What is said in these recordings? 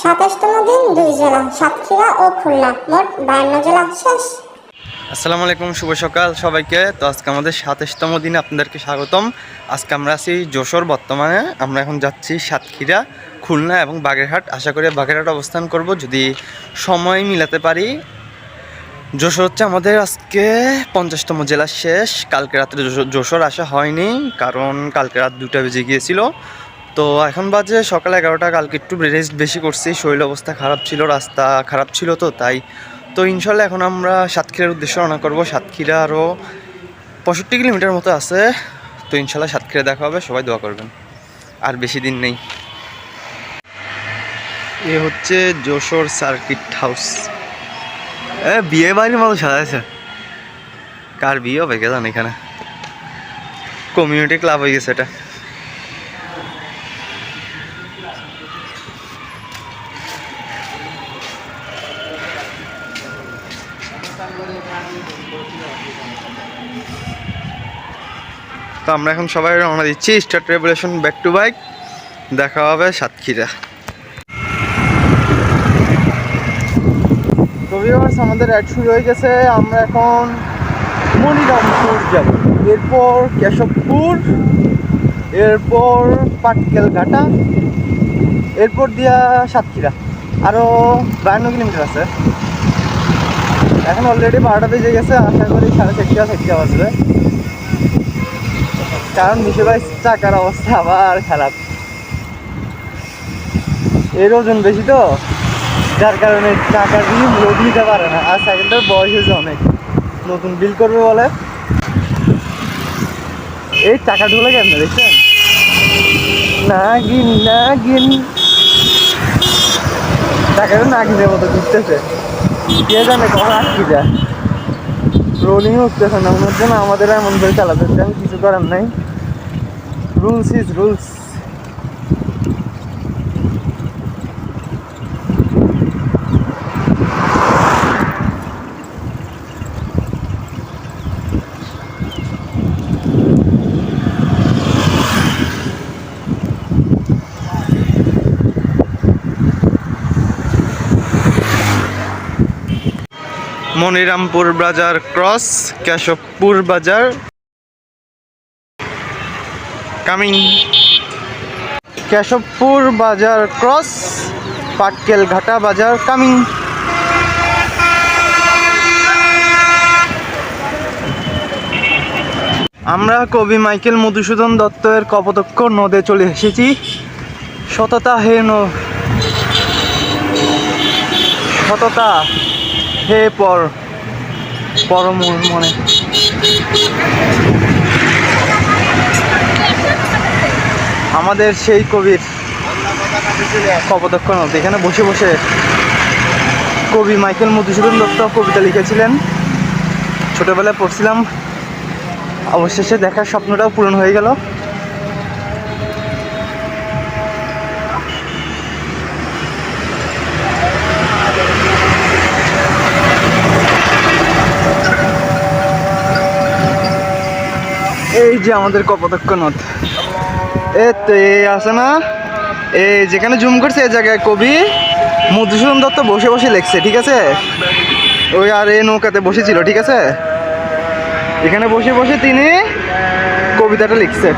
২৭তম দিন ২ জেলা সাতক্ষীরা ও খুলনা, মোট ৫২ জেলা শেষ। আসসালামু আলাইকুম, শুভ সকাল সবাইকে। তো আজকে আমাদের ২৭তম দিনে আপনাদেরকে স্বাগতম। আজকে আমরা আছি যশোর। বর্তমানে আমরা এখন যাচ্ছি সাতক্ষীরা, খুলনা এবং বাগেরহাট। আশা করি বাগেরহাট অবস্থান করব যদি সময় মিলাতে পারি। যশোর হচ্ছে আমাদের আজকে ৫০তম জেলা শেষ। কালকে রাত্রে যশোর আসা হয়নি, কারণ কালকে রাত ২টা বেজে গিয়েছিল। তো এখন বাজে সকাল ১১টা। কালকে একটু রেস্ট বেশি করছি, শরীর অবস্থা খারাপ ছিল, রাস্তা খারাপ ছিল, তো তাই। তো ইনশাল্লাহ এখন আমরা সাতক্ষীরার উদ্দেশ্যে রওনা করবো। সাতক্ষীরা আরও ৬৫ কিলোমিটার মতো আছে। তো ইনশাল্লাহ সাতক্ষীরা দেখা হবে, সবাই দোয়া করবেন। আর বেশি দিন নেই। এ হচ্ছে যশোর সার্কিট হাউস। বিয়ে বাড়ির মতো সাজাইছে। কার বিয়ে হবে কে জানে, এখানে কমিউনিটি ক্লাব হয়ে গেছে এটা। তো আমরা এখন সবাই রওনা দিচ্ছি। Start revolution, back to bike. দেখা হবে সাতক্ষীরা। তো ভিউয়ার্স, আমাদের রাইড শুরু হয়ে গেছে। আমরা এখন মনিরামপুর যাব, এরপর কেশবপুর, এরপর পাটকেলঘাটা, এরপর দিয়া সাতক্ষীরা। আরও ৫২ কিলোমিটার আছে। এখন অলরেডি ১২টা বেজে গেছে। আশা করি ৪:৩০ বাজবে, কারণ মিশে ভাই চাকার অবস্থা আবার খারাপ। এর ওজন বেশি, তো যার কারণে চাকার দিয়ে লোড নিতে পারে না। আর সাইকেলটার বয়স হয়েছে অনেক, নতুন বিল করবে বলে। এই চাকা ঢোলে কেন দেখছেন? নাগিন নাগিন, চাকাটা নাগিনের মতো ঘুরতেছে। কে জানে কখন আটকি যায়। রোলিং উঠতেছে না, ওনার জন্য আমাদের এমন করে চালাতে হচ্ছে। আমি কিছু করার নাই, রুলস ইজ রুলস। মনিরামপুর বাজার ক্রস, কেশবপুর বাজার কামিং। কেশবপুর বাজার ক্রস, পাটকেলঘাটা বাজার কামিং। আমরা কবি মাইকেল মধুসূদন দত্তের কপোতক্ষ নদে চলে এসেছি। সততা হে সততা হে পরম মনে। আমাদের সেই কবির কপোতক্ষ নদী। এখানে বসে বসে কবি মাইকেল মধুসূদন দত্ত কবিতা লিখেছিলেন। ছোটবেলায় পড়ছিলাম, অবশেষে দেখার স্বপ্নটাও পূরণ হয়ে গেল। এই যে আমাদের কপোতক্ষ নদ। আছে না, এই যেখানে জুম করছে এই জায়গায় কবি মধুসূদন দত্ত বসে বসে লিখছে, ঠিক আছে? ওই আর এই নৌকাতে বসেছিল, ঠিক আছে? এখানে বসে বসে তিনি কবিতাটা লিখছে।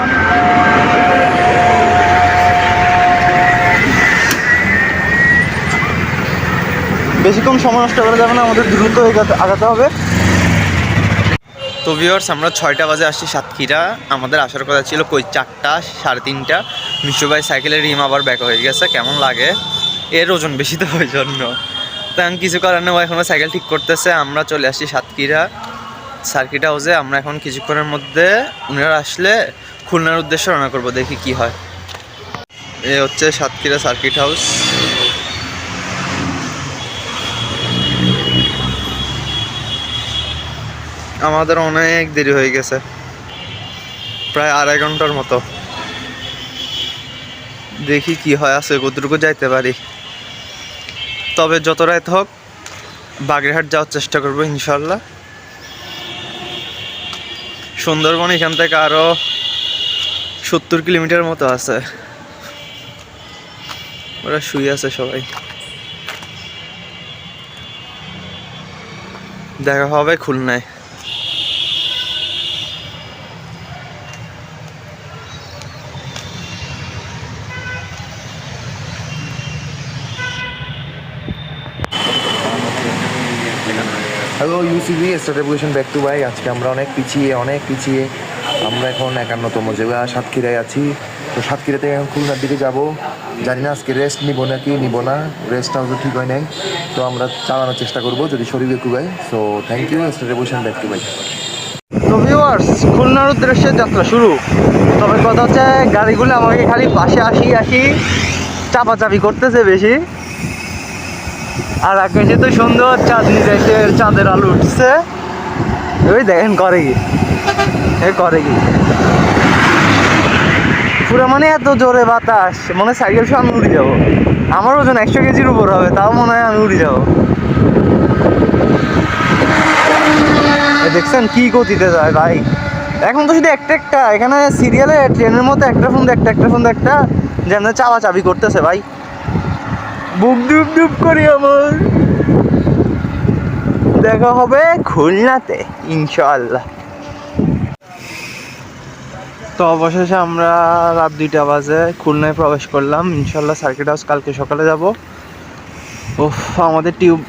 বেশিক্ষণ সময় নষ্ট করা যাবে না, আমাদের দ্রুত আগাতে হবে। তো ভিউয়ার্স, আমরা ৬টা বাজে আসছি সাতক্ষীরা। আমাদের আসার কথা ছিল কই ৪টা, ৩:৩০। মিশু ভাই সাইকেলের রিম আবার ব্যাক হয়ে গেছে। কেমন লাগে, এর ওজন বেশি তো, ওই জন্য। তেমন কিছু করার নেই, এখনও সাইকেল ঠিক করতেছে। আমরা চলে আসছি সাতক্ষীরা সার্কিট হাউসে। আমরা এখন কিছুক্ষণের মধ্যে উনারা আসলে খুলনার উদ্দেশ্যে রওনা করবো, দেখি কি হয়। এ হচ্ছে সাতক্ষীরা সার্কিট হাউস। আমাদের অনেক দেরি হয়ে গেছে, প্রায় ২.৫ ঘন্টার মতো। দেখি কি হয়, আছে কতটুকু যাইতে পারি। তবে যত রাত হোক বাগেরহাট যাওয়ার চেষ্টা করবো ইনশাল্লাহ। সুন্দরবন এখান থেকে আরো ৭০ কিলোমিটার মতো আছে। ওরা শুয়ে আছে সবাই। দেখা হবে খুলনায়। Hello UCB star revolution back to bye. আজকে আমরা অনেক পিছিয়ে আমরা এখন 51তম জেলা সাতক্ষীরায় আছি। তো সাতক্ষীরা থেকে এখন খুলনার দিকে যাব। জানি না আজকে রেস্ট নিব নাকি নিব না, রেস্টটাও তো ঠিক হয় নাই। তো আমরা চালানোর চেষ্টা করব যদি শরীরে কুগায়। So thank you star revolution back to bike. তো ভিউয়ার্স, খুলনার উদ্দেশ্যে যাত্রা শুরু। তবে কথা হচ্ছে গাড়িগুলো আমাকে খালি পাশে আসি চাপাচাপি করতেছে বেশি। আর আকাশে তো সুন্দর চাঁদনি দেখতে, চাঁদের আলো উঠছে। ওই দেখেন করে কি পুরো মানে এত জোরে বাতাস, মনে হয় সাইকেল সহ আমি উড়ে যাবো। আমার ওজন 100 কেজির উপর হবে, তাও মনে হয় আমি উড়ে যাবো। দেখছেন কি গতিতে যায় ভাই। এখন তো শুধু একটা এখানে সিরিয়ালে ট্রেনের মতো একটা ফোন একটা যেন চাপি করতেছে ভাই। বুক ডুব করি আমার। দেখা হবে খুলনাতে ইনশাআল্লাহ। তো অবশেষে আমরা রাত 2টা বাজে খুলনায় প্রবেশ করলাম। ইনশাআল্লাহ সার্কিট হাউস কালকে সকালে যাব। আমাদের টিউব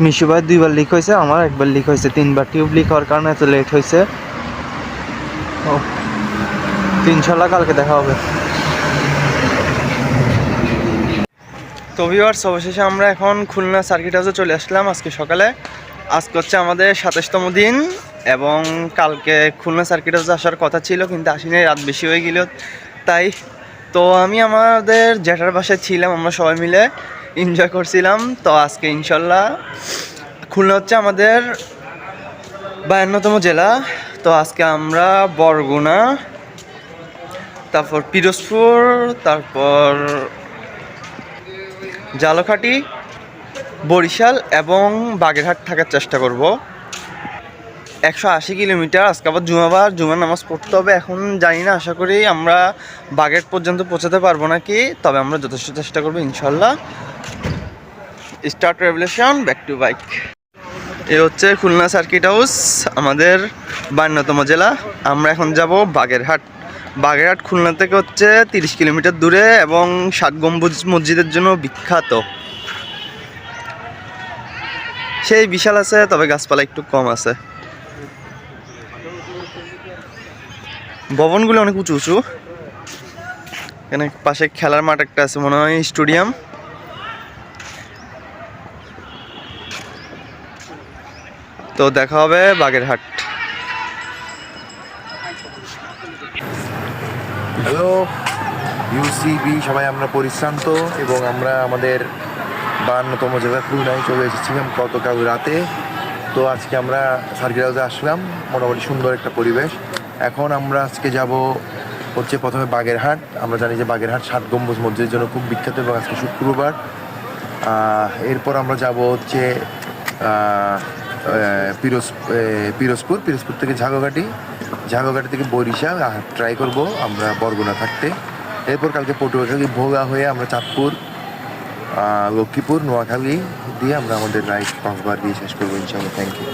মিশু ভাই 2বার লিক হয়েছে, আমার 1বার লিক হয়েছে, 3বার টিউব লিক হওয়ার কারণে এত লেট হয়েছে। ইনশাআল্লাহ কালকে দেখা হবে। তো ভিউয়ার্স, অবশেষে আমরা এখন খুলনা সার্কিট হাউসে চলে আসলাম আজকে সকালে। আজকে হচ্ছে আমাদের 27তম দিন এবং কালকে খুলনা সার্কিট হাউসে আসার কথা ছিল কিন্তু আসিনি, রাত বেশি হয়ে গেল তাই। তো আমি আমাদের জ্যাঠার বাসায় ছিলাম, আমরা সবাই মিলে এনজয় করছিলাম। তো আজকে ইনশাল্লাহ খুলনা হচ্ছে আমাদের 52তম জেলা। তো আজকে আমরা বরগুনা, তারপর পিরোজপুর, তারপর ঝালকাঠি, বরিশাল এবং বাগেরহাট থাকার চেষ্টা করব। 180 কিলোমিটার। আজকে আবার জুমার নামাজ পড়তে হবে। এখন জানি না, আশা করি আমরা বাগেরহাট পর্যন্ত পৌঁছাতে পারবো নাকি, তবে আমরা যথেষ্ট চেষ্টা করবো ইনশাল্লাহ। Start revolution back to bike. এ হচ্ছে খুলনা সার্কিট হাউস, আমাদের 52তম জেলা। আমরা এখন যাব বাগেরহাট খুলনা থেকে হচ্ছে 30 কিলোমিটার দূরে এবং 7 গম্বুজ মসজিদের জন্য বিখ্যাত। সেই বিশাল আছে, তবে গাছপালা একটু কম আছে। ভবনগুলো অনেক উঁচু উঁচু। এখানে পাশে খেলার মাঠ একটা আছে, মনে হয় স্টেডিয়াম। তো দেখা হবে বাগেরহাট। হ্যালো ইউসিবি, সবাই আমরা পরিশ্রান্ত এবং আমরা আমাদের 52তম জেলা খুলনায় চলে এসেছিলাম গতকাল রাতে। তো আজকে আমরা সার্কিট হাউসে আসলাম, মোটামুটি সুন্দর একটা পরিবেশ। এখন আমরা আজকে যাব হচ্ছে প্রথমে বাগেরহাট। আমরা জানি যে বাগেরহাট 7 গম্বুজ মসজিদের জন্য খুব বিখ্যাত এবং আজকে শুক্রবার। এরপর আমরা যাব হচ্ছে পিরোজপুর থেকে ঝাগকাঠি থেকে বরিশাল ট্রাই করব আমরা বরগুনা থাকতে। এরপর কালকে পটুয়াখালী ভোগা হয়ে আমরা চাঁদপুর, লক্ষ্মীপুর, নোয়াখালী দিয়ে আমরা আমাদের রাইড 5বার দিয়ে শেষ করবো ইনশাআল্লাহ। Thank you.